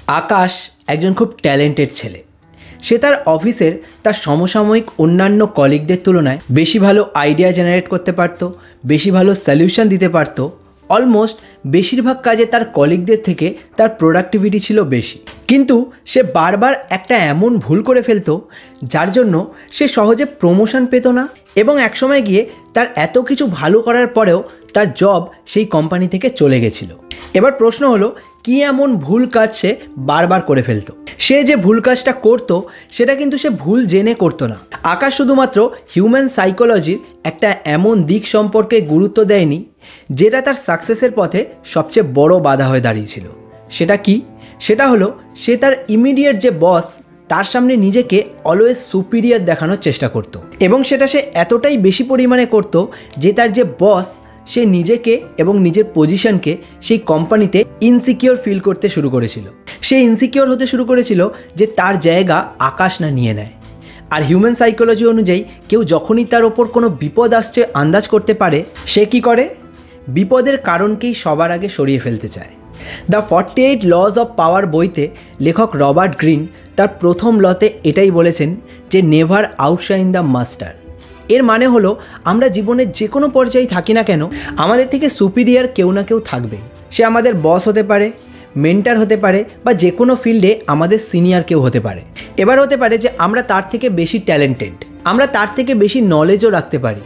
আকাশ একজন খুব ট্যালেন্টেড ছেলে। সে তার অফিসের তার সমসাময়িক অন্যান্য কলিগদের তুলনায় বেশি ভালো আইডিয়া জেনারেট করতে পারত, বেশি ভালো সলিউশন দিতে পারত। অলমোস্ট বেশিরভাগ কাজে তার কলিগদের থেকে তার প্রোডাক্টিভিটি ছিল বেশি। কিন্তু সে বারবার একটা এমন ভুল করে ফেলতো যার জন্য সে সহজে প্রমোশন পেত না, এবং একসময় গিয়ে তার এত কিছু ভালো করার পরেও তার জব সেই কোম্পানি থেকে চলে গেছিল। এবার প্রশ্ন হলো, কি এমন ভুল কাজ সে বারবার করে ফেলতো? সে যে ভুল কাজটা করতো সেটা কিন্তু সে ভুল জেনে করতো না। আকাশ শুধুমাত্র হিউম্যান সাইকোলজির একটা এমন দিক সম্পর্কে গুরুত্ব দেয়নি যেটা তার সাকসেসের পথে সবচেয়ে বড় বাধা হয়ে দাঁড়িয়েছিল। সেটা কি? সেটা হলো সে তার ইমিডিয়েট যে বস তার সামনে নিজেকে অলওয়েজ সুপিরিয়র দেখানোর চেষ্টা করত, এবং সেটা সে এতটাই বেশি পরিমাণে করত যে তার যে বস সে নিজেকে এবং নিজের পজিশনকে সেই কোম্পানিতে ইনসিকিওর ফিল করতে শুরু করেছিল। সে ইনসিকিওর হতে শুরু করেছিল যে তার জায়গা আকাশ না নিয়ে নেয়। আর হিউম্যান সাইকোলজি অনুযায়ী কেউ যখনই তার ওপর কোনো বিপদ আসছে আন্দাজ করতে পারে, সে কি করে? বিপদের কারণকেই সবার আগে সরিয়ে ফেলতে চায়। দ্য 48 লজ অফ পাওয়ার বইতে লেখক রবার্ট গ্রিন তার প্রথম লতে এটাই বলেছেন যে নেভার আউটশাইন দ্য মাস্টার। এর মানে হলো, আমরা জীবনের যে কোনো পর্যায়ে থাকি না কেন, আমাদের থেকে সুপিরিয়র কেউ না কেউ থাকবেই। সে আমাদের বস হতে পারে, মেন্টার হতে পারে, বা যে কোনো ফিল্ডে আমাদের সিনিয়র কেউ হতে পারে। এবার হতে পারে যে আমরা তার থেকে বেশি ট্যালেন্টেড, আমরা তার থেকে বেশি নলেজও রাখতে পারি।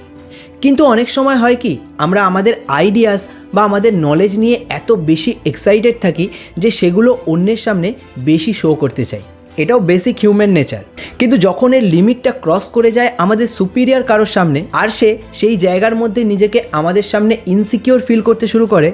কিন্তু অনেক সময় হয় কি, আমরা আমাদের আইডিয়াস বা আমাদের নলেজ নিয়ে এত বেশি এক্সাইটেড থাকি যে সেগুলো অন্যের সামনে বেশি শো করতে চাই। এটাও বেসিক হিউম্যান নেচার। কিন্তু যখন এর লিমিটটা ক্রস করে যায় আমাদের সুপিরিয়র কারোর সামনে, আর সে সেই জায়গার মধ্যে নিজেকে আমাদের সামনে ইনসিকিওর ফিল করতে শুরু করে,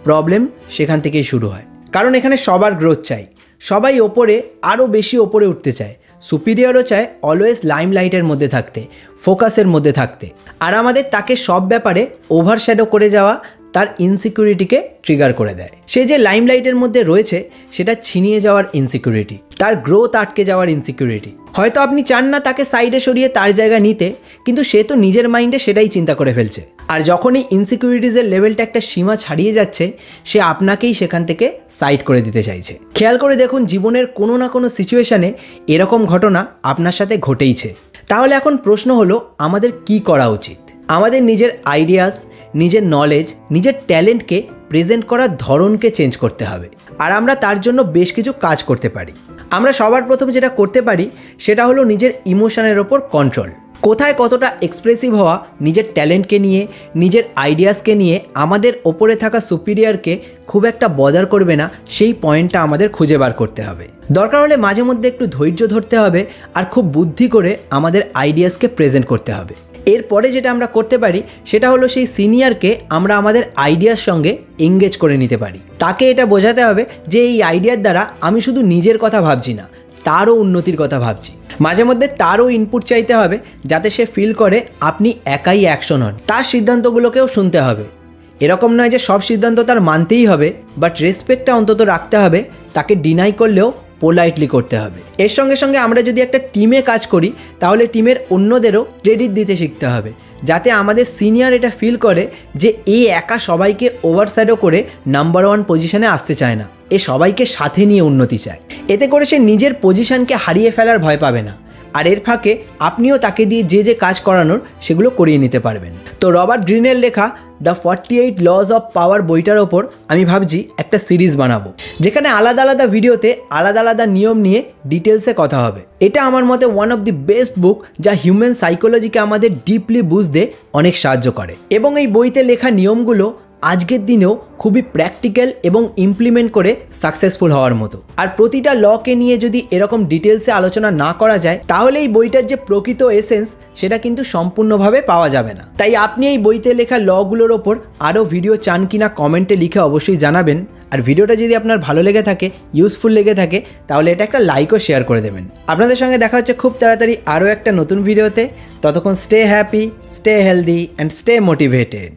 প্রবলেম সেখান থেকেই শুরু হয়। কারণ এখানে সবার গ্রোথ চাই, সবাই ওপরে আরও বেশি ওপরে উঠতে চায়। সুপিরিয়রও চায় অলওয়েজ লাইমলাইটের মধ্যে থাকতে, ফোকাসের মধ্যে থাকতে। আর আমাদের তাকে সব ব্যাপারে ওভারশ্যাডো করে যাওয়া তার ইনসিকিউরিটিকে ট্রিগার করে দেয়। সে যে লাইমলাইটের মধ্যে রয়েছে সেটা ছিনিয়ে যাওয়ার ইনসিকিউরিটি, তার গ্রোথ আটকে যাওয়ার ইনসিকিউরিটি। হয়তো আপনি চান না তাকে সাইডে সরিয়ে তার জায়গা নিতে, কিন্তু সে তো নিজের মাইন্ডে সেটাই চিন্তা করে ফেলছে। আর যখন এই ইনসিকিউরিটিজের লেভেলটা একটা সীমা ছাড়িয়ে যাচ্ছে, সে আপনাকেই সেখান থেকে সাইড করে দিতে চাইছে। খেয়াল করে দেখুন, জীবনের কোনো না কোনো সিচুয়েশানে এরকম ঘটনা আপনার সাথে ঘটেইছে। তাহলে এখন প্রশ্ন হলো, আমাদের কি করা উচিত? আমাদের নিজের আইডিয়াস, নিজের নলেজ, নিজের ট্যালেন্টকে প্রেজেন্ট করার ধরনকে চেঞ্জ করতে হবে। আর আমরা তার জন্য বেশ কিছু কাজ করতে পারি। আমরা সবার প্রথম যেটা করতে পারি সেটা হলো নিজের ইমোশনের ওপর কন্ট্রোল। কোথায় কতটা এক্সপ্রেসিভ হওয়া, নিজের ট্যালেন্টকে নিয়ে, নিজের আইডিয়াসকে নিয়ে আমাদের ওপরে থাকা সুপিরিয়রকে খুব একটা বদার করবে না, সেই পয়েন্টটা আমাদের খুঁজে বার করতে হবে। দরকার হলে মাঝে মধ্যে একটু ধৈর্য ধরতে হবে, আর খুব বুদ্ধি করে আমাদের আইডিয়াসকে প্রেজেন্ট করতে হবে। এরপরে যেটা আমরা করতে পারি সেটা হলো সেই সিনিয়রকে আমরা আমাদের আইডিয়ার সঙ্গে এঙ্গেজ করে নিতে পারি। তাকে এটা বোঝাতে হবে যে এই আইডিয়ার দ্বারা আমি শুধু নিজের কথা ভাবছি না, তারও উন্নতির কথা ভাবছি। মাঝে মধ্যে তারও ইনপুট চাইতে হবে যাতে সে ফিল করে আপনি একাই অ্যাকশন হন। তার সিদ্ধান্তগুলোকেও শুনতে হবে। এরকম নয় যে সব সিদ্ধান্ত তার মানতেই হবে, বাট রেসপেক্টটা অন্তত রাখতে হবে। তাকে ডিনাই করলেও পোলাইটলি করতে হবে। এর সঙ্গে সঙ্গে আমরা যদি একটা টিমে কাজ করি তাহলে টিমের অন্যদেরও ক্রেডিট দিতে শিখতে হবে, যাতে আমাদের সিনিয়র এটা ফিল করে যে এ একা সবাইকে ওভারশ্যাডো করে নাম্বার 1 পজিশনে আসতে চায় না, এ সবাইকে সাথে নিয়ে উন্নতি চায়। এতে করে সে নিজের পজিশনকে হারিয়ে ফেলার ভয় পাবে না, আর এর ফাঁকে আপনিও তাকে দিয়ে যে যে কাজ করানোর সেগুলো করিয়ে নিতে পারবেন। তো রবার্ট গ্রিনের লেখা দ্য 48 লজ অফ পাওয়ার বইটার ওপর আমি ভাবছি একটা সিরিজ বানাবো, যেখানে আলাদা আলাদা ভিডিওতে আলাদা আলাদা নিয়ম নিয়ে ডিটেলসে কথা হবে। এটা আমার মতে ওয়ান অফ দি বেস্ট বুক, যা হিউম্যান সাইকোলজিকে আমাদের ডিপলি বুঝতে অনেক সাহায্য করে। এবং এই বইতে লেখা নিয়মগুলো আজকের দিনেও খুবই প্র্যাকটিক্যাল এবং ইমপ্লিমেন্ট করে সাকসেসফুল হওয়ার মতো। আর প্রতিটা লকে নিয়ে যদি এরকম ডিটেলসে আলোচনা না করা যায় তাহলে এই বইটার যে প্রকৃত এসেন্স সেটা কিন্তু সম্পূর্ণভাবে পাওয়া যাবে না। তাই আপনি এই বইতে লেখা লগুলোর ওপর আরও ভিডিও চান কিনা কমেন্টে লিখে অবশ্যই জানাবেন। আর ভিডিওটা যদি আপনার ভালো লেগে থাকে, ইউজফুল লেগে থাকে, তাহলে এটা একটা লাইক ও শেয়ার করে দেবেন। আপনাদের সঙ্গে দেখা হচ্ছে খুব তাড়াতাড়ি আরও একটা নতুন ভিডিওতে। ততক্ষণ stay happy, stay healthy and stay motivated.